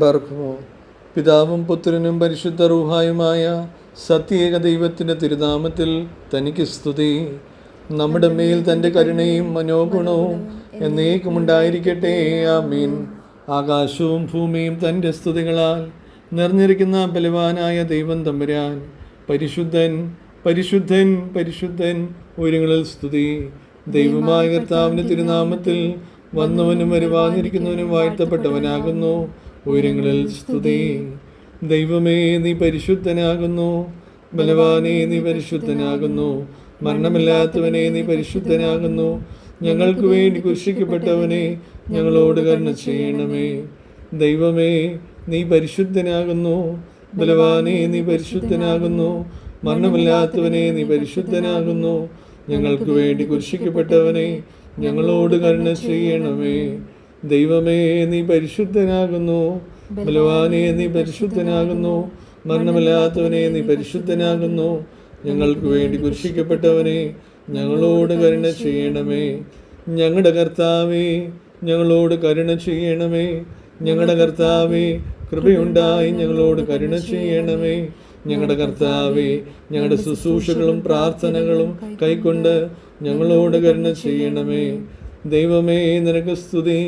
ബർക്കുമോ. പിതാവും പുത്രനും പരിശുദ്ധ റൂഹായുമായ സത്യേക ദൈവത്തിൻ്റെ തിരുനാമത്തിൽ തനിക്ക് സ്തുതി. നമ്മുടെ മേൽ തൻ്റെ കരുണയും മനോഗുണവും എന്നേക്കുമുണ്ടായിരിക്കട്ടെ. ആമീൻ. ആകാശവും ഭൂമിയും തൻ്റെ സ്തുതികളാൽ നിറഞ്ഞിരിക്കുന്ന ബലവാനായ ദൈവം തമ്പുരാൻ പരിശുദ്ധൻ പരിശുദ്ധൻ പരിശുദ്ധൻ ഉയരങ്ങളിൽ സ്തുതി. ദൈവമായ കർത്താവിൻ്റെ തിരുനാമത്തിൽ വന്നവനും വരുവാനിരിക്കുന്നവനും വാഴ്ത്തപ്പെട്ടവനാകുന്നു. ഉയരങ്ങളിൽ സ്തുതി. ദൈവമേ, നീ പരിശുദ്ധനാകുന്നു. ബലവാനേ, നീ പരിശുദ്ധനാകുന്നു. മരണമില്ലാത്തവനെ, നീ പരിശുദ്ധനാകുന്നു. ഞങ്ങൾക്ക് വേണ്ടി കുരിശിക്കപ്പെട്ടവനെ, ഞങ്ങളോട് കരുണ ചെയ്യണമേ. ദൈവമേ, നീ പരിശുദ്ധനാകുന്നു. ബലവാനേ, നീ പരിശുദ്ധനാകുന്നു. മരണമില്ലാത്തവനെ, നീ പരിശുദ്ധനാകുന്നു. ഞങ്ങൾക്ക് വേണ്ടി കുരിശിക്കപ്പെട്ടവനെ, ഞങ്ങളോട് കരുണ ചെയ്യണമേ. ദൈവമേ, നീ പരിശുദ്ധനാകുന്നു. ബലവാനേ, നീ പരിശുദ്ധനാകുന്നു. മരണമില്ലാത്തവനെ, നീ പരിശുദ്ധനാകുന്നു. ഞങ്ങൾക്ക് വേണ്ടി കുരിശിക്കപ്പെട്ടവനെ, ഞങ്ങളോട് കരുണ ചെയ്യണമേ. ഞങ്ങളുടെ കർത്താവേ, ഞങ്ങളോട് കരുണ ചെയ്യണമേ. ഞങ്ങളുടെ കർത്താവേ, കൃപയുണ്ടായി ഞങ്ങളോട് കരുണ ചെയ്യണമേ. ഞങ്ങളുടെ കർത്താവേ, ഞങ്ങളുടെ ശുശ്രൂഷകളും പ്രാർത്ഥനകളും കൈക്കൊണ്ട് ഞങ്ങളോട് കരുണ ചെയ്യണമേ. ദൈവമേ, നിനക്ക് സ്തുതി.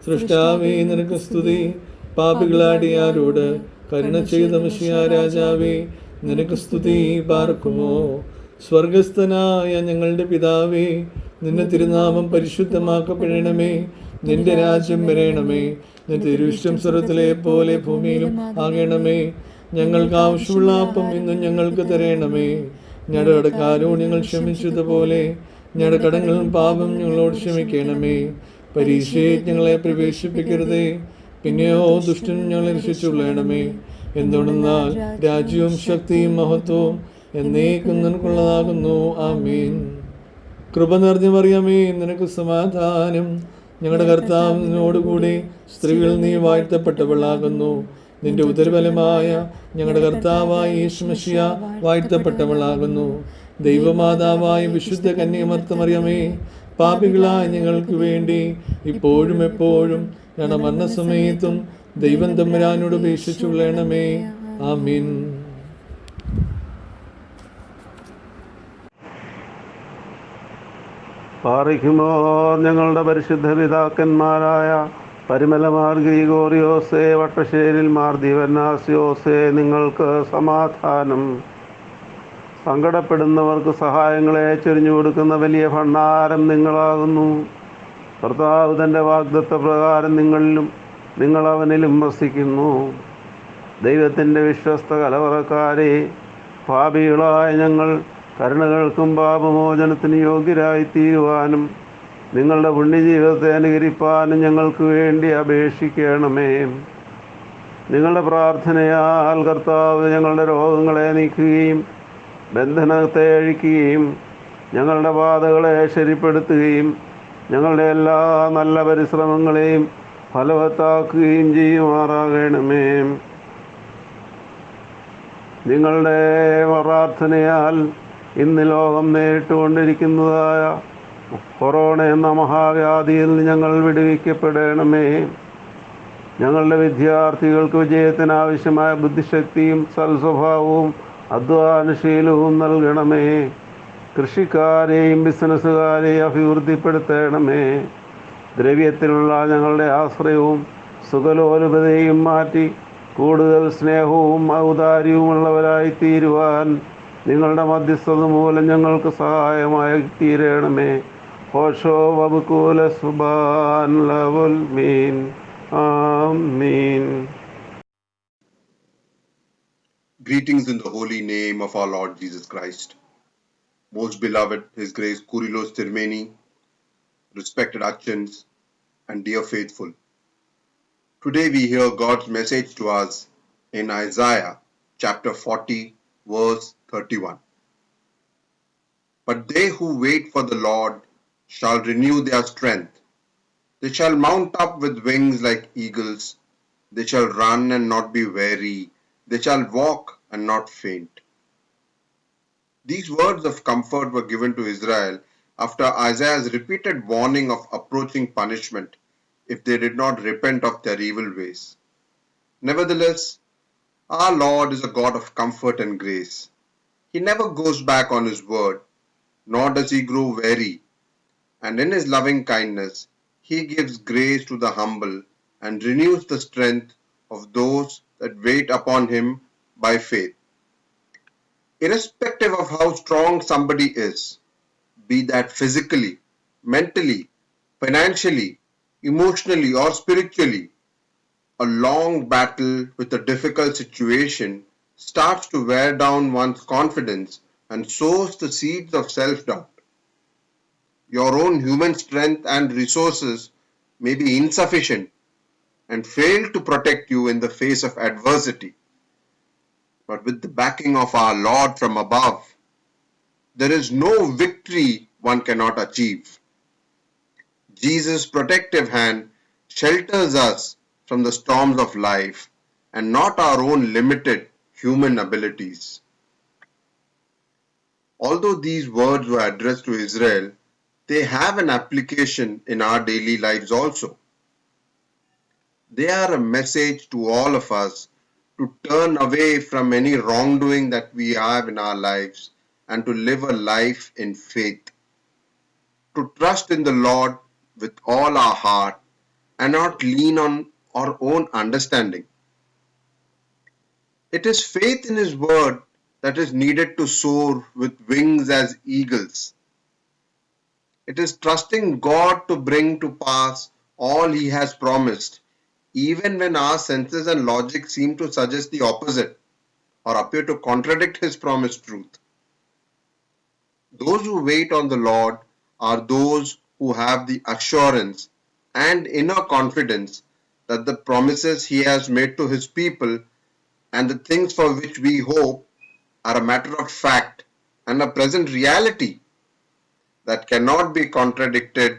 സൃഷ്ടാവേ, നിനക്ക് സ്തുതി. പാപികളാടിയാരോട് കരുണ ചെയ്ത മിശിഹാ രാജാവേ, നിനക്ക് സ്തുതി. പാർക്കുമോ. സ്വർഗസ്ഥനായ ഞങ്ങളുടെ പിതാവേ, നിന്റെ തിരുനാമം പരിശുദ്ധമാക്കപ്പെടണമേ. നിന്റെ രാജ്യം വരണമേ. നിന്റെ തിരുവിഷ്ടം സ്വർഗ്ഗത്തിലെ പോലെ ഭൂമിയിലും ആകണമേ. ഞങ്ങൾക്ക് ആവശ്യമുള്ള അപ്പം ഇന്നും ഞങ്ങൾക്ക് തരണമേ. ഞങ്ങളുടെ കടക്കാരോട് ഞങ്ങൾ ക്ഷമിച്ചതുപോലെ ഞങ്ങളുടെ കടങ്ങളും പാപം ഞങ്ങളോട് ക്ഷമിക്കണമേ. പരീക്ഷയെ ഞങ്ങളെ പ്രവേശിപ്പിക്കരുതേ, പിന്നെയോ ദുഷ്ടൻ ഞങ്ങളെ രക്ഷിച്ചുകൊള്ളണമേ. എന്തുകൊണ്ടെന്നാൽ രാജ്യവും ശക്തിയും മഹത്വവും എന്നേക്കും നിനക്കുള്ളതാകുന്നു. ആമീൻ. കൃപ നിറഞ്ഞ മറിയമേ, നിനക്ക് സമാധാനം. ഞങ്ങളുടെ കർത്താവ് നിന്നോടുകൂടി സ്ത്രീകൾ നീ വാഴ്ത്തപ്പെട്ടവളാകുന്നു. നിന്റെ ഉദരഫലമായ ഞങ്ങളുടെ കർത്താവായ യേശു മിശിഹാ വാഴ്ത്തപ്പെട്ടവളാകുന്നു. ദൈവമാതാവായ വിശുദ്ധ കന്യകമർത്തമറിയമേ, പാപികളായ ഞങ്ങൾക്ക് വേണ്ടി ഇപ്പോഴും എപ്പോഴും ഞങ്ങളുടെ മരണസമയത്തും ദൈവം തമ്പുരാനോട് അപേക്ഷിച്ചുകൊള്ളണമേ. ആമീൻ. പാറിക്കുമോ. ഞങ്ങളുടെ പരിശുദ്ധ പിതാക്കന്മാരായ പരിമലമാർ ഗ്രിഗോറിയോസേ, വട്ടശ്ശേരിൽ മാർ ദിവന്നാസ്യോസേ, നിങ്ങൾക്ക് സമാധാനം. സങ്കടപ്പെടുന്നവർക്ക് സഹായങ്ങളെ ചൊരിഞ്ഞു കൊടുക്കുന്ന വലിയ ഭണ്ഡാരം നിങ്ങളാകുന്നു. കർത്താവ് തൻ്റെ വാഗ്ദത്ത പ്രകാരം നിങ്ങളിലും നിങ്ങൾ അവനിലും വസിക്കുന്നു. ദൈവത്തിൻ്റെ വിശ്വസ്ത കലവറക്കാരെ, പാപികളായ ഞങ്ങൾ കരുണകൾക്കും പാപമോചനത്തിന് യോഗ്യരായിത്തീരുവാനും നിങ്ങളുടെ പുണ്യജീവിതത്തെ അനുകരിപ്പാനും ഞങ്ങൾക്ക് വേണ്ടി അപേക്ഷിക്കണമേ. നിങ്ങളുടെ പ്രാർത്ഥനയാൽ കർത്താവ് ഞങ്ങളുടെ രോഗങ്ങളെ നീക്കുകയും ബന്ധനത്തെ അഴിക്കുകയും ഞങ്ങളുടെ പാതകളെ ശരിപ്പെടുത്തുകയും ഞങ്ങളുടെ എല്ലാ നല്ല പരിശ്രമങ്ങളെയും ഫലവത്താക്കുകയും ചെയ്യുമാറാകണമേ. നിങ്ങളുടെ പ്രാർത്ഥനയാൽ ഇന്ന് ലോകം നേരിട്ടുകൊണ്ടിരിക്കുന്നതായ കൊറോണ എന്ന മഹാവ്യാധിയിൽ ഞങ്ങൾ വിടുവിക്കപ്പെടണമേ. ഞങ്ങളുടെ വിദ്യാർത്ഥികൾക്ക് വിജയത്തിനാവശ്യമായ ബുദ്ധിശക്തിയും സൽസ്വഭാവവും അധ്വാനശീലവും നൽകണമേ. കൃഷിക്കാരെയും ബിസിനസ്സുകാരെയും അഭിവൃദ്ധിപ്പെടുത്തണമേ. ദ്രവ്യത്തിലുള്ള ഞങ്ങളുടെ ആശ്രയവും സുഖലോലുപതയും മാറ്റി കൂടുതൽ സ്നേഹവും ഔദാര്യവുമുള്ളവരായി തീരുവാൻ നിങ്ങളുടെ മധ്യസ്ഥത മൂലം ഞങ്ങൾക്ക് സഹായമായി തീരണമേ. ഹോഷോ വബുകൂല സുബാൻ ലവുൽ മീൻ. ആമീൻ. Greetings in the holy name of our Lord Jesus Christ. Most beloved, His Grace Kyrillos Tirmeni, respected Achans, and dear faithful. Today we hear God's message to us in Isaiah chapter 40, verse 31. But they who wait for the Lord shall renew their strength. They shall mount up with wings like eagles. They shall run and not be weary. They shall walk and not faint. These words of comfort were given to Israel after Isaiah's repeated warning of approaching punishment if they did not repent of their evil ways. Nevertheless, our Lord is a God of comfort and grace. He never goes back on His word, nor does He grow weary, and in His loving kindness, He gives grace to the humble and renews the strength of those that wait upon Him by faith. Irrespective of how strong somebody is, be that physically, mentally, financially, emotionally, or spiritually, a long battle with a difficult situation starts to wear down one's confidence and sows the seeds of self-doubt. Your own human strength and resources may be insufficient and fail to protect you in the face of adversity. But with the backing of our Lord from above, there is no victory one cannot achieve. Jesus' protective hand shelters us from the storms of life and not our own limited human abilities. Although these words were addressed to Israel, they have an application in our daily lives also. They are a message to all of us to turn away from any wrongdoing that we have in our lives and to live a life in faith. To trust in the Lord with all our heart and not lean on our own understanding. It is faith in His word that is needed to soar with wings as eagles. It is trusting God to bring to pass all He has promised, even when our senses and logic seem to suggest the opposite or appear to contradict His promised truth. Those who wait on the Lord are those who have the assurance and inner confidence that the promises He has made to His people and the things for which we hope are a matter of fact and a present reality that cannot be contradicted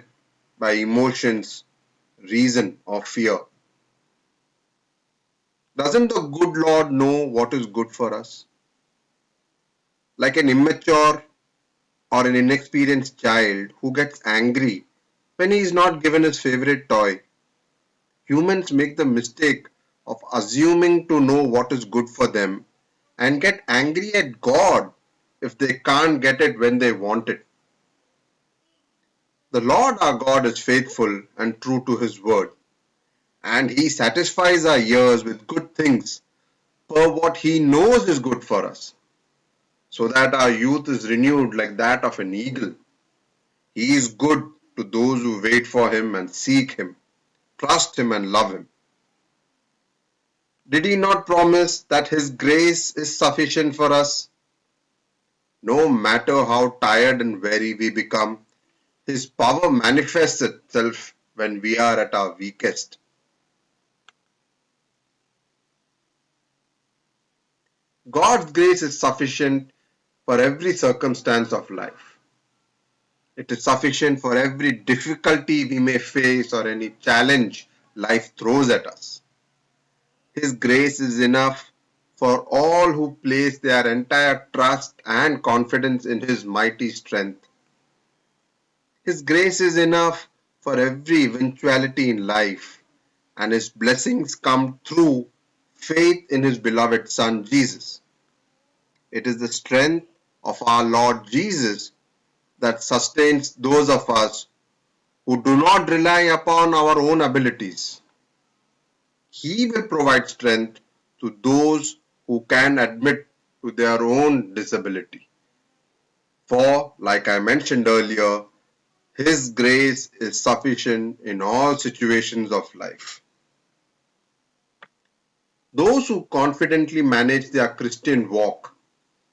by emotions, reason, or fear. Doesn't the good Lord know what is good for us? Like an immature or an inexperienced child who gets angry when he is not given his favorite toy, humans make the mistake of assuming to know what is good for them and get angry at God if they can't get it when they want it. The Lord our God is faithful and true to His word, and He satisfies our ears with good things per what He knows is good for us, so that our youth is renewed like that of an eagle. He is good to those who wait for Him and seek Him, trust Him and love Him. Did He not promise that His grace is sufficient for us? No matter how tired and weary we become, His power manifests itself when we are at our weakest. God's grace is sufficient for every circumstance of life. It is sufficient for every difficulty we may face or any challenge life throws at us. His grace is enough for all who place their entire trust and confidence in His mighty strength. His grace is enough for every eventuality in life, and His blessings come through faith in His beloved Son Jesus. It is the strength of our Lord Jesus that sustains those of us who do not rely upon our own abilities. He will provide strength to those who can admit to their own disability. For, like I mentioned earlier, His grace is sufficient in all situations of life. Those who confidently manage their Christian walk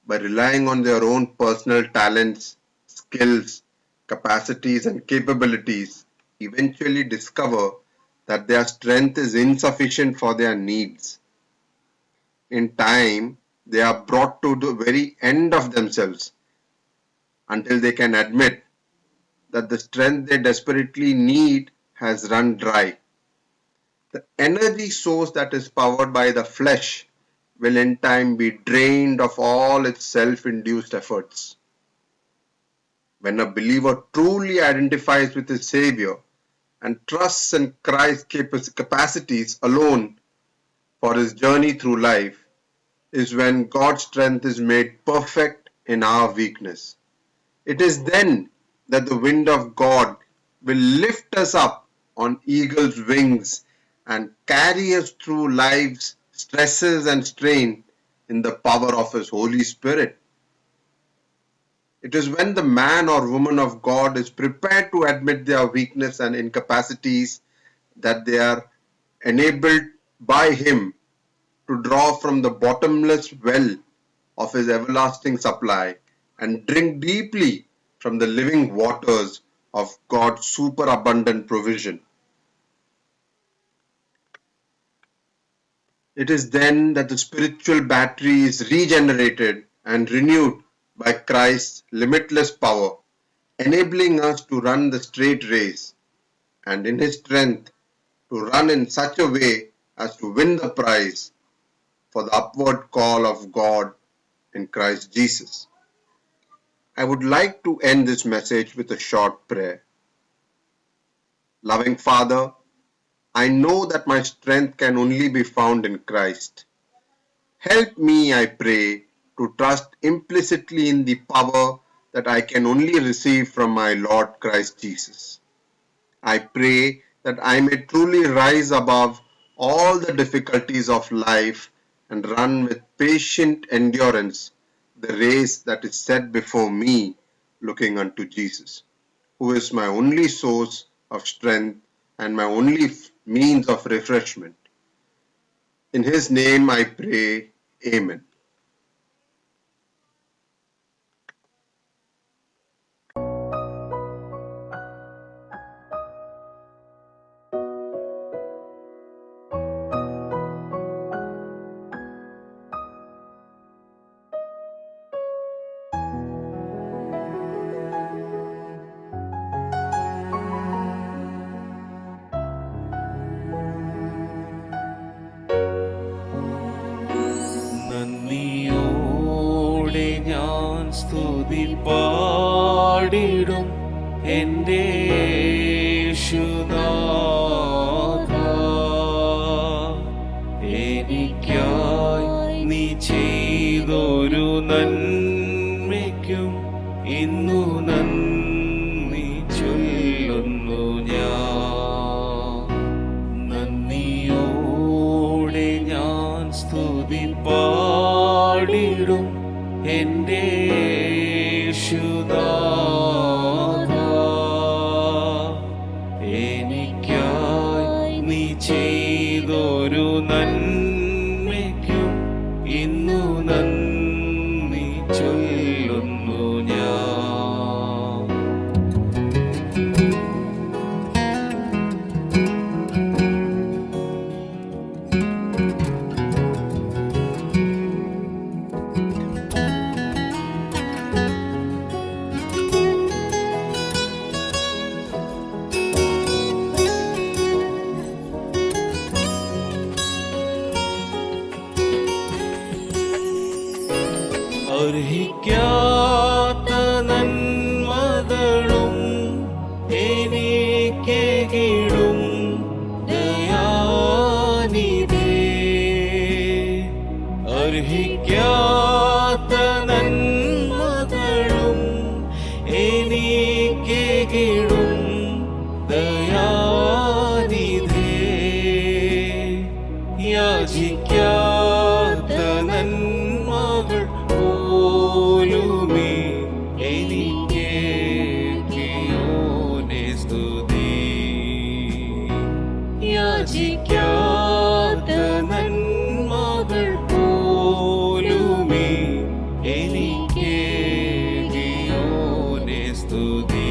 by relying on their own personal talents, skills, capacities, and capabilities eventually discover that their strength is insufficient for their needs. In time, they are brought to the very end of themselves until they can admit that the strength they desperately need has run dry. The energy source that is powered by the flesh will in time be drained of all its self-induced efforts. When a believer truly identifies with his Savior and trusts in Christ's capacities alone, for his journey through life is when God's strength is made perfect in our weakness. It is then that the wind of God will lift us up on eagle's wings and carry us through life's stresses and strain in the power of his Holy Spirit. It is when the man or woman of God is prepared to admit their weakness and incapacities that they are enabled by him to draw from the bottomless well of his everlasting supply and drink deeply from the living waters of God's superabundant provision. It is then that the spiritual battery is regenerated and renewed by Christ's limitless power, enabling us to run the straight race, and in his strength to run in such a way as to win the prize for the upward call of God in Christ Jesus. I would like to end this message with a short prayer. Loving Father, I know that my strength can only be found in Christ. Help me, I pray, to trust implicitly in the power that I can only receive from my Lord Christ Jesus. I pray that I may truly rise above all the difficulties of life and run with patient endurance the race that is set before me, looking unto Jesus, who is my only source of strength and my only means of refreshment. In his name I pray, Amen. നന്ദിയോടെ ഞാൻ സ്തുതി പാടിടും എൻ്റെ യേശുനാഥ. എനിക്കായി നീ ചെയ്തൊരു നന്മയ്ക്കും ഇന്നു നന്ദി ചൊല്ലുന്നു ഞാൻ. നന്ദിയോടെ ഞാൻ സ്തുതി പാടിടും എൻ്റെ യേശുനാഥ. എനിക്കായി നീ ചെയ്തൊരു നന്മയ്ക്കും ഇന്നു നന്ദി ചൊല്ലുന്നു ഞാൻ. അർഹിക്കാത്ത നന്മകളും എനിക്കെകിടും ദയാനിധേ. അർഹിക്കാത്ത നന്മകളും എനിക്കെകിടും ദയാനിധേ. യാചിക്കാത്ത നന്മകൾ പോലുമേ എനിക്കേകിയോനെ സ്തുതി. യാചിക്കാത്ത നന്മകൾ പോലുമേ എനിക്കേകിയോനെ സ്തുതി.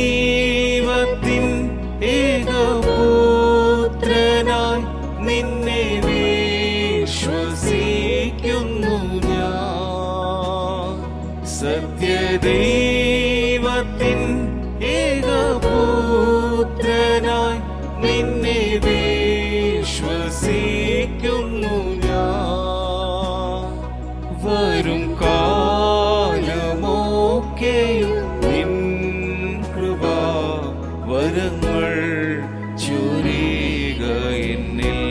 സത്യദൈവത്തിൻ ഏകപുത്രനായി നിന്നെ വിശ്വസിക്കുന്നു. നിന്നെ വിശ്വസിക്കുന്നു ഞാൻ. വരും കാലമൊക്കെയും നിൻ കൃപാ വരങ്ങൾ ചൊരിയുക എന്നിൽ.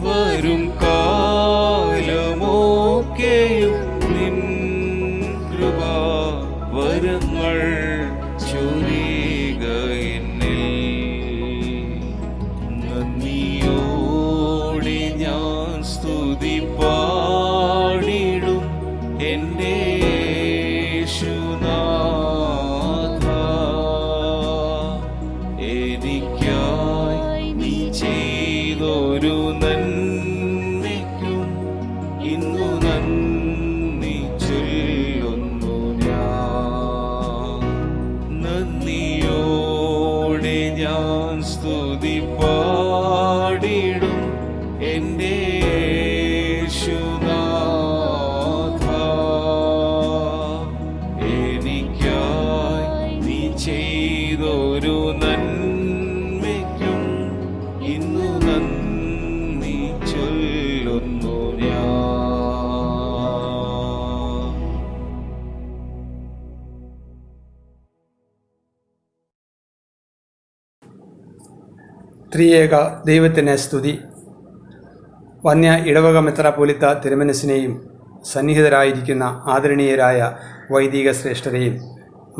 വരും കാലമൊക്കെയും നിൻ കൃപാ വരങ്ങൾ ചൊരിയുക എന്നിൽ. നന്ദിയോടെ ഞാൻ സ്തുതി പാടിടും എൻ്റെ യേശുനാഥ. എനിക്കായി നീ ചെയ്തൊരു നന്മയ്ക്കും ഇന്നു നന്ദി ചൊല്ലുന്നു ഞാൻ. നന്ദിയോടെ ഞാൻ സ്തുതി പാടിടും എൻ്റെ യേശുനാഥ. എനിക്കായി നീ ചെയ്തൊരു നന്മയ്ക്കും ഇന്നു നന്ദി ചൊല്ലുന്നു ഞാൻ. ത്രിയേക ദൈവത്തിന് സ്തുതി. വന്യ ഇടവക മെത്രാപ്പോലീത്ത തിരുമനസിനെയും സന്നിഹിതരായിരിക്കുന്ന ആദരണീയരായ വൈദിക ശ്രേഷ്ഠരെയും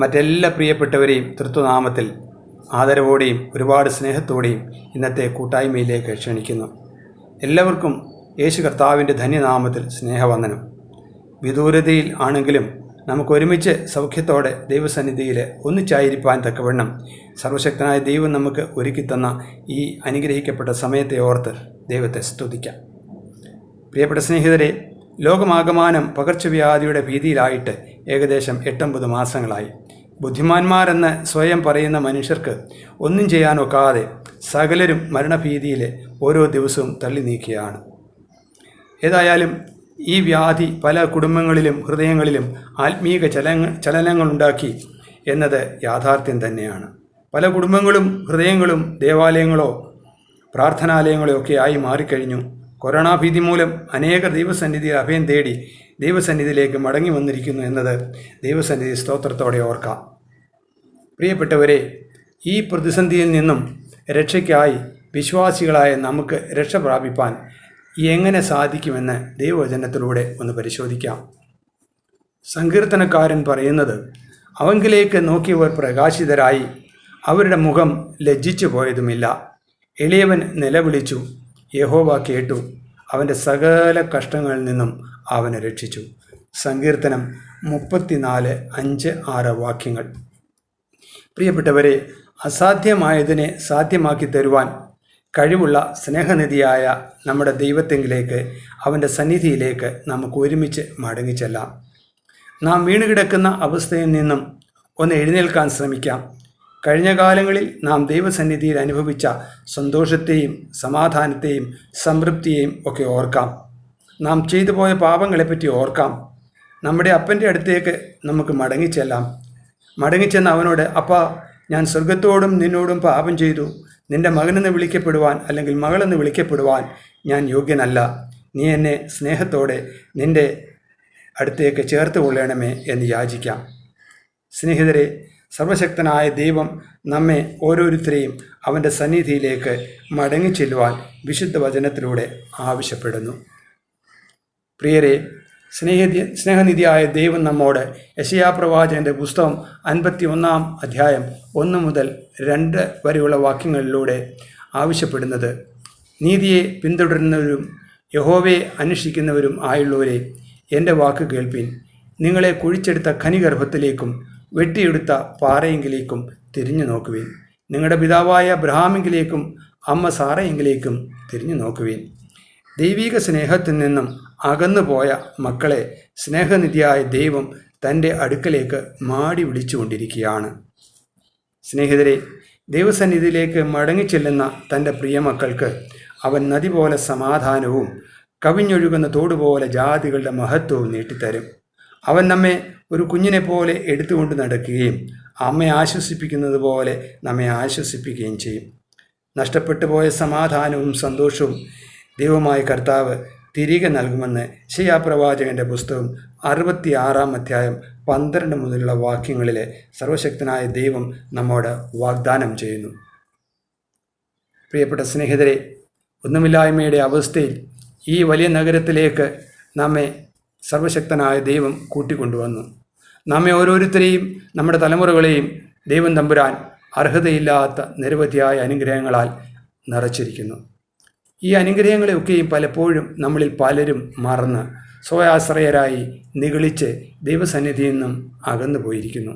മറ്റെല്ലാ പ്രിയപ്പെട്ടവരെയും തൃത്വനാമത്തിൽ ആദരവോടെയും ഒരുപാട് സ്നേഹത്തോടെയും ഇന്നത്തെ കൂട്ടായ്മയിലേക്ക് ക്ഷണിക്കുന്നു. എല്ലാവർക്കും യേശു കർത്താവിൻ്റെ ധന്യനാമത്തിൽ സ്നേഹവന്ദനം. വിദൂരതയിൽ ആണെങ്കിലും നമുക്കൊരുമിച്ച് സൗഖ്യത്തോടെ ദൈവസന്നിധിയിൽ ഒന്നിച്ചായിരിക്കാൻ തക്കവണ്ണം സർവശക്തനായ ദൈവം നമുക്ക് ഒരുക്കിത്തന്ന ഈ അനുഗ്രഹിക്കപ്പെട്ട സമയത്തെ ഓർത്ത് ദൈവത്തെ സ്തുതിക്കാം. പ്രിയപ്പെട്ട സ്നേഹിതരെ, ലോകമാകമാനം പകർച്ചവ്യാധിയുടെ ഭീതിയിലായിട്ട് ഏകദേശം 8-9 മാസങ്ങളായി. ബുദ്ധിമാന്മാരെന്ന് സ്വയം പറയുന്ന മനുഷ്യർക്ക് ഒന്നും ചെയ്യാനൊക്കാതെ സകലരും മരണഭീതിയിൽ ഓരോ ദിവസവും തള്ളി നീക്കുകയാണ്. ഏതായാലും ഈ വ്യാധി പല കുടുംബങ്ങളിലും ഹൃദയങ്ങളിലും ആത്മീക ചലനങ്ങളുണ്ടാക്കി എന്നത് യാഥാർത്ഥ്യം തന്നെയാണ്. പല കുടുംബങ്ങളും ഹൃദയങ്ങളും ദേവാലയങ്ങളോ പ്രാർത്ഥനാലയങ്ങളോ ഒക്കെ ആയി മാറിക്കഴിഞ്ഞു. കൊറോണ ഭീതി മൂലം അനേകർ ദൈവസന്നിധിയിൽ അഭയം തേടി ദൈവസന്നിധിയിലേക്ക് മടങ്ങി വന്നിരിക്കുന്നു എന്നത് ദൈവസന്നിധി സ്തോത്രത്തോടെ ഓർക്കാം. പ്രിയപ്പെട്ടവരെ, ഈ പ്രതിസന്ധിയിൽ നിന്നും രക്ഷയ്ക്കായി വിശ്വാസികളായ നമുക്ക് രക്ഷ പ്രാപിപ്പാൻ എങ്ങനെ സാധിക്കുമെന്ന് ദൈവവചനത്തിലൂടെ ഒന്ന് പരിശോധിക്കാം. സങ്കീർത്തനക്കാരൻ പറയുന്നത്, അവങ്കിലേക്ക് നോക്കിയവർ പ്രകാശിതരായി, അവരുടെ മുഖം ലജ്ജിച്ചു പോയതുമില്ല. എളിയവൻ നിലവിളിച്ചു, യഹോവ കേട്ടു, അവൻ്റെ സകല കഷ്ടങ്ങളിൽ നിന്നും അവനെ രക്ഷിച്ചു. സങ്കീർത്തനം 34:5-6 വാക്യങ്ങൾ. പ്രിയപ്പെട്ടവരെ, അസാധ്യമായതിനെ സാധ്യമാക്കി തരുവാൻ കഴിവുള്ള സ്നേഹനിധിയായ നമ്മുടെ ദൈവത്തെങ്കിലേക്ക്, അവൻ്റെ സന്നിധിയിലേക്ക് നമുക്ക് ഒരുമിച്ച് മടങ്ങിച്ചെല്ലാം. നാം വീണുകിടക്കുന്ന അവസ്ഥയിൽ നിന്നും ഒന്ന് എഴുന്നേൽക്കാൻ ശ്രമിക്കാം. കഴിഞ്ഞ കാലങ്ങളിൽ നാം ദൈവസന്നിധിയിൽ അനുഭവിച്ച സന്തോഷത്തെയും സമാധാനത്തെയും സംതൃപ്തിയെയും ഒക്കെ ഓർക്കാം. നാം ചെയ്തു പോയ പാപങ്ങളെപ്പറ്റി ഓർക്കാം. നമ്മുടെ അപ്പൻ്റെ അടുത്തേക്ക് നമുക്ക് മടങ്ങിച്ചെല്ലാം. മടങ്ങിച്ചെന്ന് അവനോട്, അപ്പാ, ഞാൻ സ്വർഗത്തോടും നിന്നോടും പാപം ചെയ്തു. നിൻ്റെ മകനെന്ന് വിളിക്കപ്പെടുവാൻ അല്ലെങ്കിൽ മകളെന്ന് വിളിക്കപ്പെടുവാൻ ഞാൻ യോഗ്യനല്ല. നീ എന്നെ സ്നേഹത്തോടെ നിൻ്റെ അടുത്തേക്ക് ചേർത്ത് കൊള്ളണമേ എന്ന് യാചിക്കാം. സ്നേഹിതരെ, സർവശക്തനായ ദൈവം നമ്മെ ഓരോരുത്തരെയും അവൻ്റെ സന്നിധിയിലേക്ക് മടങ്ങിച്ചെല്ലുവാൻ വിശുദ്ധ വചനത്തിലൂടെ ആവശ്യപ്പെടുന്നു. പ്രിയരെ, സ്നേഹനിധിയായ ദൈവം നമ്മോട് യെശയ്യാപ്രവാചകൻ്റെ പുസ്തകം 51-ാം അധ്യായം 1 മുതൽ 2 വരെയുള്ള വാക്യങ്ങളിലൂടെ ആവശ്യപ്പെടുന്നത്, നീതിയെ പിന്തുടരുന്നവരും യഹോവയെ അന്വേഷിക്കുന്നവരും ആയുള്ളവരെ, എൻ്റെ വാക്ക് കേൾപ്പിൻ. നിങ്ങളെ കുഴിച്ചെടുത്ത ഖനിഗർഭത്തിലേക്കും വെട്ടിയെടുത്ത പാറയെങ്കിലേക്കും തിരിഞ്ഞു നോക്കുവിൻ. നിങ്ങളുടെ പിതാവായ അബ്രഹാമെങ്കിലേക്കും അമ്മ സാറയെങ്കിലേക്കും തിരിഞ്ഞു നോക്കുവിൻ. ദൈവിക സ്നേഹത്തിൽ നിന്നും അകന്നുപോയ മക്കളെ സ്നേഹനിധിയായ ദൈവം തൻ്റെ അടുക്കലേക്ക് മാടി വിളിച്ചുകൊണ്ടിരിക്കുകയാണ്. സ്നേഹിതരെ, ദൈവസന്നിധിയിലേക്ക് മടങ്ങിച്ചെല്ലുന്ന തൻ്റെ പ്രിയമക്കൾക്ക് അവൻ നദി പോലെ സമാധാനവും കവിഞ്ഞൊഴുകുന്ന തോടുപോലെ ജാതികളുടെ മഹത്വവും നീട്ടിത്തരും. അവൻ നമ്മെ ഒരു കുഞ്ഞിനെ പോലെ എടുത്തുകൊണ്ട് നടക്കുകയും അമ്മയെ ആശ്വസിപ്പിക്കുന്നത് പോലെ നമ്മെ ആശ്വസിപ്പിക്കുകയും ചെയ്യും. നഷ്ടപ്പെട്ടു പോയ സമാധാനവും സന്തോഷവും ദൈവമായ കർത്താവ് തിരികെ നൽകുമെന്ന് യെശയ്യാപ്രവാചകന്റെ പുസ്തകം 66-ാം അധ്യായം 12 മുതലുള്ള വാക്യങ്ങളിൽ സർവശക്തനായ ദൈവം നമ്മോട് വാഗ്ദാനം ചെയ്യുന്നു. പ്രിയപ്പെട്ട സ്നേഹിതരെ, ഒന്നുമില്ലായ്മയുടെ അവസ്ഥയിൽ ഈ വലിയ നഗരത്തിലേക്ക് നമ്മെ സർവശക്തനായ ദൈവം കൂട്ടിക്കൊണ്ടുവന്നു. നമ്മെ ഓരോരുത്തരെയും നമ്മുടെ തലമുറകളെയും ദൈവം തമ്പുരാൻ അർഹതയില്ലാത്ത നിരവധിയായ അനുഗ്രഹങ്ങളാൽ നിറച്ചിരിക്കുന്നു. ഈ അനുഗ്രഹങ്ങളെയൊക്കെയും പലപ്പോഴും നമ്മളിൽ പലരും മറന്ന് സ്വയാശ്രയരായി നിഗളിച്ച് ദൈവസന്നിധിയിൽ നിന്നും അകന്നു പോയിരിക്കുന്നു.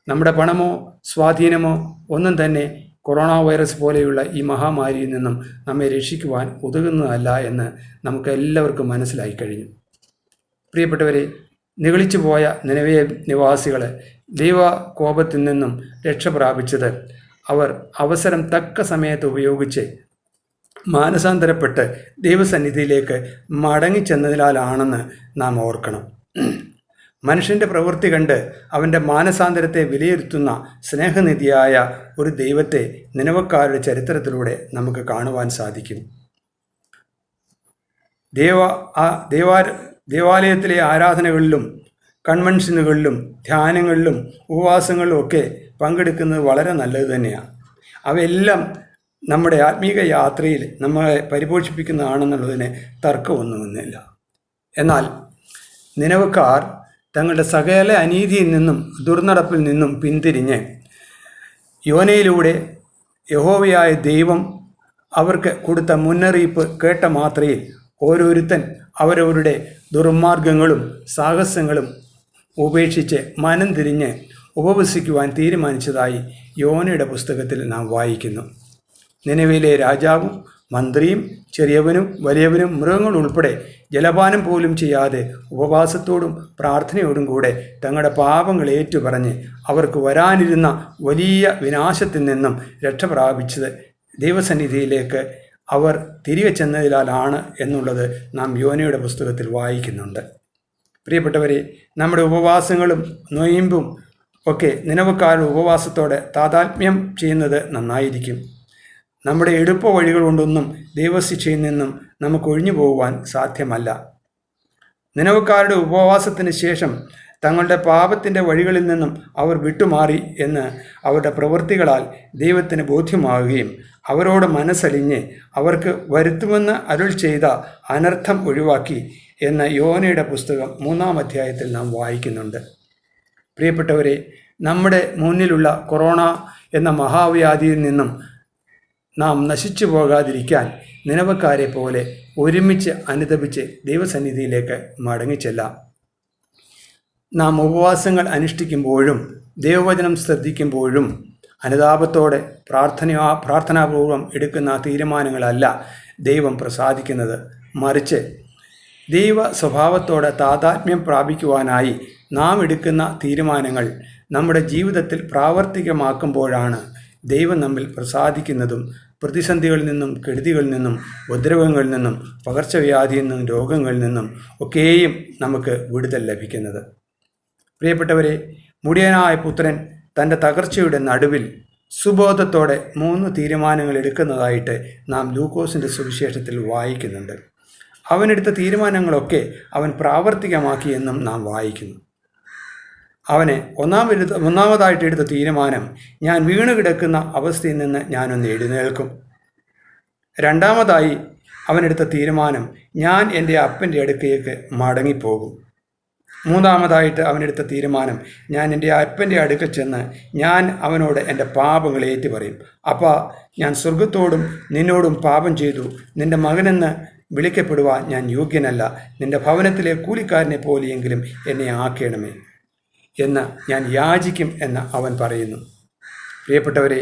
നമ്മുടെ പണമോ സ്വാധീനമോ ഒന്നും തന്നെ കൊറോണ വൈറസ് പോലെയുള്ള ഈ മഹാമാരിയിൽ നിന്നും നമ്മെ രക്ഷിക്കുവാൻ ഉതകുന്നതല്ല എന്ന് നമുക്ക് എല്ലാവർക്കും മനസ്സിലായി കഴിഞ്ഞു. പ്രിയപ്പെട്ടവരെ, നിഗളിച്ചു പോയ നിനവേ നിവാസികൾ ദൈവകോപത്തിൽ നിന്നും രക്ഷ പ്രാപിച്ചത് അവർ അവസരം തക്ക സമയത്ത് ഉപയോഗിച്ച് മാനസാന്തരപ്പെട്ട് ദൈവസന്നിധിയിലേക്ക് മടങ്ങിച്ചെന്നതിനാലാണെന്ന് നാം ഓർക്കണം. മനുഷ്യൻ്റെ പ്രവൃത്തി കണ്ട് അവൻ്റെ മാനസാന്തരത്തെ വിലയിരുത്തുന്ന സ്നേഹനിധിയായ ഒരു ദൈവത്തെ നിനവക്കാരുടെ ചരിത്രത്തിലൂടെ നമുക്ക് കാണുവാൻ സാധിക്കും. ദേവാലയത്തിലെ ആരാധനകളിലും കൺവെൻഷനുകളിലും ധ്യാനങ്ങളിലും ഉപവാസങ്ങളിലും ഒക്കെ പങ്കെടുക്കുന്നത് വളരെ നല്ലത് തന്നെയാണ്. അവയെല്ലാം നമ്മുടെ ആത്മീക യാത്രയിൽ നമ്മളെ പരിപോഷിപ്പിക്കുന്നതാണെന്നുള്ളതിന് തർക്കമൊന്നുമില്ല. എന്നാൽ നിനവക്കാർ തങ്ങളുടെ സകല അനീതിയിൽ നിന്നും ദുർനടപ്പിൽ നിന്നും പിന്തിരിഞ്ഞ് യോനയിലൂടെ യഹോവയായ ദൈവം അവർക്ക് കൊടുത്ത മുന്നറിയിപ്പ് കേട്ട മാത്രയിൽ ഓരോരുത്തൻ അവരവരുടെ ദുർമാർഗങ്ങളും സാഹസങ്ങളും ഉപേക്ഷിച്ച് മനം തിരിഞ്ഞ് ഉപവസിക്കുവാൻ തീരുമാനിച്ചതായി യോനയുടെ പുസ്തകത്തിൽ നാം വായിക്കുന്നു. നിനവയിലെ രാജാവും മന്ത്രിയും ചെറിയവനും വലിയവനും മൃഗങ്ങൾ ഉൾപ്പെടെ ജലപാനം പോലും ചെയ്യാതെ ഉപവാസത്തോടും പ്രാർത്ഥനയോടും കൂടെ തങ്ങളുടെ പാപങ്ങൾ ഏറ്റുപറഞ്ഞ് അവർക്ക് വരാനിരുന്ന വലിയ വിനാശത്തിൽ നിന്നും രക്ഷ പ്രാപിച്ചത് ദൈവസന്നിധിയിലേക്ക് അവർ തിരികെ ചെന്നതിനാലാണ് എന്നുള്ളത് നാം യോനയുടെ പുസ്തകത്തിൽ വായിക്കുന്നുണ്ട്. പ്രിയപ്പെട്ടവരെ, നമ്മുടെ ഉപവാസങ്ങളും നൊയിമ്പും ഒക്കെ നിനവക്കാരുടെ ഉപവാസത്തോടെ താതാത്മ്യം ചെയ്യുന്നത് നന്നായിരിക്കും. നമ്മുടെ എളുപ്പ വഴികൾ കൊണ്ടൊന്നും ദൈവശിക്ഷയിൽ നിന്നും നമുക്ക് ഒഴിഞ്ഞു പോകുവാൻ സാധ്യമല്ല. നിനവക്കാരുടെ ഉപവാസത്തിന് ശേഷം തങ്ങളുടെ പാപത്തിൻ്റെ വഴികളിൽ നിന്നും അവർ വിട്ടുമാറി എന്ന് അവരുടെ പ്രവൃത്തികളാൽ ദൈവത്തിന് ബോധ്യമാവുകയും അവരോട് മനസ്സലിഞ്ഞ് അവർക്ക് വരുത്തുമെന്ന് അരുൾ ചെയ്ത അനർത്ഥം ഒഴിവാക്കി എന്ന് യോനയുടെ പുസ്തകം 3-ാം അധ്യായത്തിൽ നാം വായിക്കുന്നുണ്ട്. പ്രിയപ്പെട്ടവരെ, നമ്മുടെ മുന്നിലുള്ള കൊറോണ എന്ന മഹാവ്യാധിയിൽ നിന്നും നാം നശിച്ചു പോകാതിരിക്കാൻ നിനവക്കാരെ പോലെ ഒരുമിച്ച് അനുതപിച്ച് ദൈവസന്നിധിയിലേക്ക് മടങ്ങിച്ചെല്ലാം. നാം ഉപവാസങ്ങൾ ദൈവവചനം ശ്രദ്ധിക്കുമ്പോഴും അനുതാപത്തോടെ പ്രാർത്ഥനാപൂർവം എടുക്കുന്ന തീരുമാനങ്ങളല്ല ദൈവം പ്രസാദിക്കുന്നത്. മറിച്ച് ദൈവ സ്വഭാവത്തോടെ താതാത്മ്യം പ്രാപിക്കുവാനായി നാം എടുക്കുന്ന തീരുമാനങ്ങൾ നമ്മുടെ ജീവിതത്തിൽ പ്രാവർത്തികമാക്കുമ്പോഴാണ് ദൈവം നമ്മിൽ പ്രസാദിക്കുന്നതും പ്രതിസന്ധികളിൽ നിന്നും കെടുതികളിൽ നിന്നും ഉപദ്രവങ്ങളിൽ നിന്നും പകർച്ചവ്യാധിയിൽ നിന്നും രോഗങ്ങളിൽ നിന്നും ഒക്കെയും നമുക്ക് വിടുതൽ ലഭിക്കുന്നത്. പ്രിയപ്പെട്ടവരെ, മുടിയനായ പുത്രൻ തൻ്റെ തകർച്ചയുടെ നടുവിൽ സുബോധത്തോടെ 3 തീരുമാനങ്ങൾ എടുക്കുന്നതായിട്ട് നാം ലൂക്കോസിൻ്റെ സുവിശേഷത്തിൽ വായിക്കുന്നുണ്ട്. അവനെടുത്ത തീരുമാനങ്ങളൊക്കെ അവൻ പ്രാവർത്തികമാക്കിയെന്നും നാം വായിക്കുന്നു. അവന് ഒന്നാമതായിട്ട് എടുത്ത തീരുമാനം, ഞാൻ വീണ് കിടക്കുന്ന അവസ്ഥയിൽ നിന്ന് ഞാനൊന്ന് എഴുന്നേൽക്കും. രണ്ടാമതായി അവനെടുത്ത തീരുമാനം, ഞാൻ എൻ്റെ അപ്പൻ്റെ അടുക്കലേക്ക് മടങ്ങിപ്പോകും. മൂന്നാമതായിട്ട് അവനെടുത്ത തീരുമാനം, ഞാൻ എൻ്റെ അപ്പൻ്റെ അടുക്കൽ ചെന്ന് ഞാൻ അവനോട് എൻ്റെ പാപങ്ങൾ ഏറ്റുപറയും. അപ്പാ, ഞാൻ സ്വർഗത്തോടും നിന്നോടും പാപം ചെയ്തു, നിൻ്റെ മകനെന്ന് വിളിക്കപ്പെടുവാൻ ഞാൻ യോഗ്യനല്ല. നിൻ്റെ ഭവനത്തിലെ കൂലിക്കാരനെ പോലെയെങ്കിലും എന്നെ ആക്കണമേ എന്ന് ഞാൻ യാചിക്കും എന്ന് അവൻ പറയുന്നു. പ്രിയപ്പെട്ടവരെ,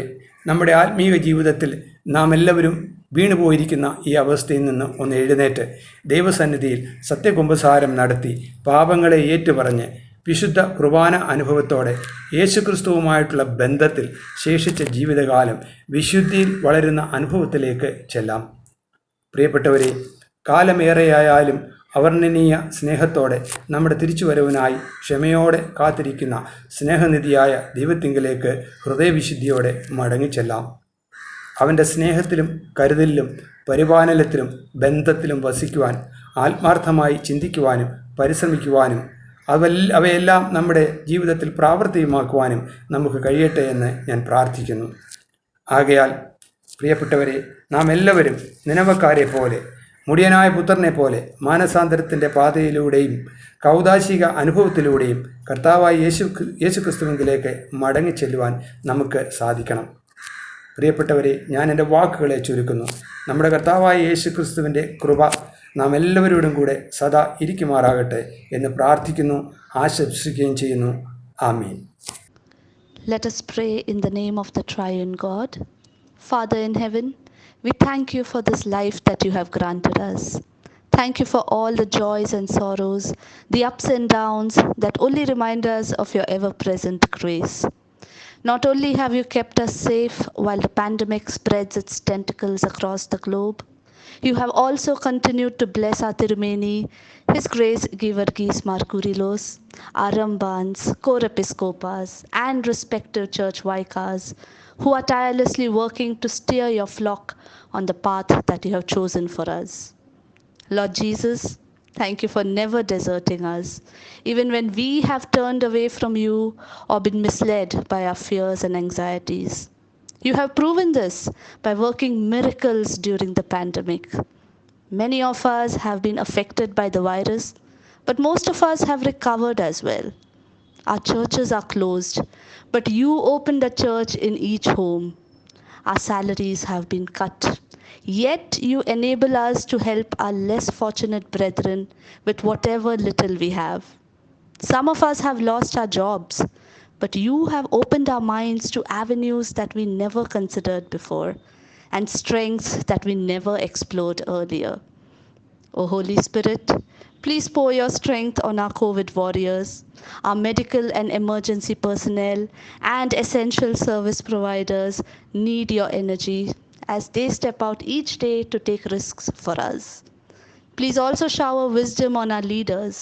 നമ്മുടെ ആത്മീയ ജീവിതത്തിൽ നാം എല്ലാവരും വീണുപോയിരിക്കുന്ന ഈ അവസ്ഥയിൽ നിന്ന് ഒന്ന് എഴുന്നേറ്റ് ദൈവസന്നിധിയിൽ സത്യകുമ്പസാരം നടത്തി പാപങ്ങളെ ഏറ്റുപറഞ്ഞ് വിശുദ്ധ കുർബാന അനുഭവത്തോടെ യേശുക്രിസ്തുവുമായിട്ടുള്ള ബന്ധത്തിൽ ശേഷിച്ച ജീവിതകാലം വിശുദ്ധിയിൽ വളരുന്ന അനുഭവത്തിലേക്ക് ചെല്ലാം. പ്രിയപ്പെട്ടവരെ, കാലമേറെയായാലും അവർണ്ണനീയ സ്നേഹത്തോടെ നമ്മുടെ തിരിച്ചുവരവിനായി ക്ഷമയോടെ കാത്തിരിക്കുന്ന സ്നേഹനിധിയായ ദൈവത്തിങ്കിലേക്ക് ഹൃദയവിശുദ്ധിയോടെ മടങ്ങിച്ചെല്ലാം. അവൻ്റെ സ്നേഹത്തിലും കരുതലിലും പരിപാലനത്തിലും ബന്ധത്തിലും വസിക്കുവാൻ ആത്മാർത്ഥമായി ചിന്തിക്കുവാനും പരിശ്രമിക്കുവാനും അവയെല്ലാം നമ്മുടെ ജീവിതത്തിൽ പ്രാവർത്തികമാക്കുവാനും നമുക്ക് കഴിയട്ടെ എന്ന് ഞാൻ പ്രാർത്ഥിക്കുന്നു. ആകയാൽ പ്രിയപ്പെട്ടവരെ, നാം എല്ലാവരും നിനവക്കാരെ പോലെ, മുടിയനായ പുത്രനെ പോലെ മാനസാന്തരത്തിൻ്റെ പാതയിലൂടെയും കൗദാശിക അനുഭവത്തിലൂടെയും കർത്താവായ യേശുക്രിസ്തുവിലേക്ക് മടങ്ങിച്ചെല്ലുവാൻ നമുക്ക് സാധിക്കണം. പ്രിയപ്പെട്ടവരെ, ഞാൻ എൻ്റെ വാക്കുകളെ ചുരുക്കുന്നു. നമ്മുടെ കർത്താവായ യേശുക്രിസ്തുവിൻ്റെ കൃപ നാം എല്ലാവരോടും കൂടെ സദാ ഇരിക്കുമാറാകട്ടെ എന്ന് പ്രാർത്ഥിക്കുന്നു, ആശംസിക്കുകയും ചെയ്യുന്നു. ആമീൻ. Let us pray in the name of the triune God. Father in heaven, we thank you for this life that you have granted us. Thank you for all the joys and sorrows, the ups and downs that only remind us of your ever-present grace. Not only have you kept us safe while the pandemic spreads its tentacles across the globe, you have also continued to bless our Tirumeni, His Grace Givargis Markurilos, our Rambans, co-episcopas, and respective church vicars who are tirelessly working to steer your flock on the path that you have chosen for us. Lord Jesus, thank you for never deserting us, even when we have turned away from you or been misled by our fears and anxieties. You have proven this by working miracles during the pandemic. Many of us have been affected by the virus, but most of us have recovered as well. Our churches are closed, but you opened a church in each home. Our salaries have been cut, yet you enable us to help our less fortunate brethren with whatever little we have. Some of us have lost our jobs, but you have opened our minds to avenues that we never considered before and strengths that we never explored earlier. O Holy Spirit, please pour your strength on our COVID warriors, our medical and emergency personnel, and essential service providers need your energy as they step out each day to take risks for us. Please also shower wisdom on our leaders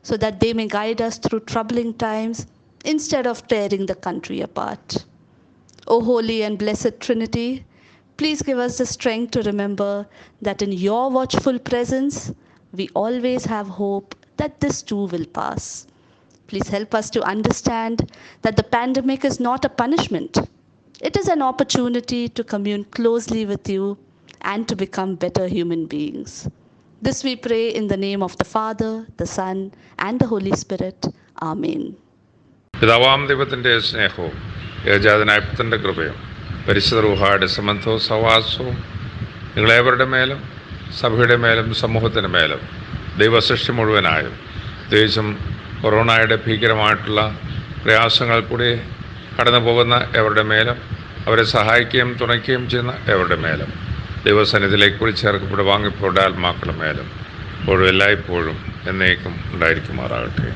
so that they may guide us through troubling times instead of tearing the country apart. O Holy and Blessed Trinity, please give us the strength to remember that in your watchful presence, we always have hope that this too will pass. Please help us to understand that the pandemic is not a punishment. It is an opportunity to commune closely with you and to become better human beings. This we pray in the name of the Father, the Son, and the Holy Spirit. Amen. പിതാവാം ദൈവത്തിൻ്റെ സ്നേഹവും ഏകജാതനായ പുത്രൻ്റെ കൃപയും പരിശുദ്ധ റൂഹായുടെ സംബന്ധവും സഹവാസവും നിങ്ങളേവരുടെ മേലും സഭയുടെ മേലും സമൂഹത്തിന് മേലും ദൈവസൃഷ്ടി മുഴുവനായും പ്രത്യേകിച്ചും കൊറോണയുടെ ഭീകരമായിട്ടുള്ള പ്രയാസങ്ങൾ കൂടി കടന്നു പോകുന്ന എവരുടെ മേലും അവരെ സഹായിക്കുകയും തുണയ്ക്കുകയും ചെയ്യുന്ന എവരുടെ മേലും ദൈവസന്നിധിയിലേക്ക് കൂടി ചേർക്കപ്പെട്ട് വാങ്ങിപ്പോടെ ആത്മാക്കളുടെ മേലും ഇപ്പോഴും എല്ലായ്പ്പോഴും എന്നേക്കും ഉണ്ടായിരിക്കുമാറാകട്ടെ.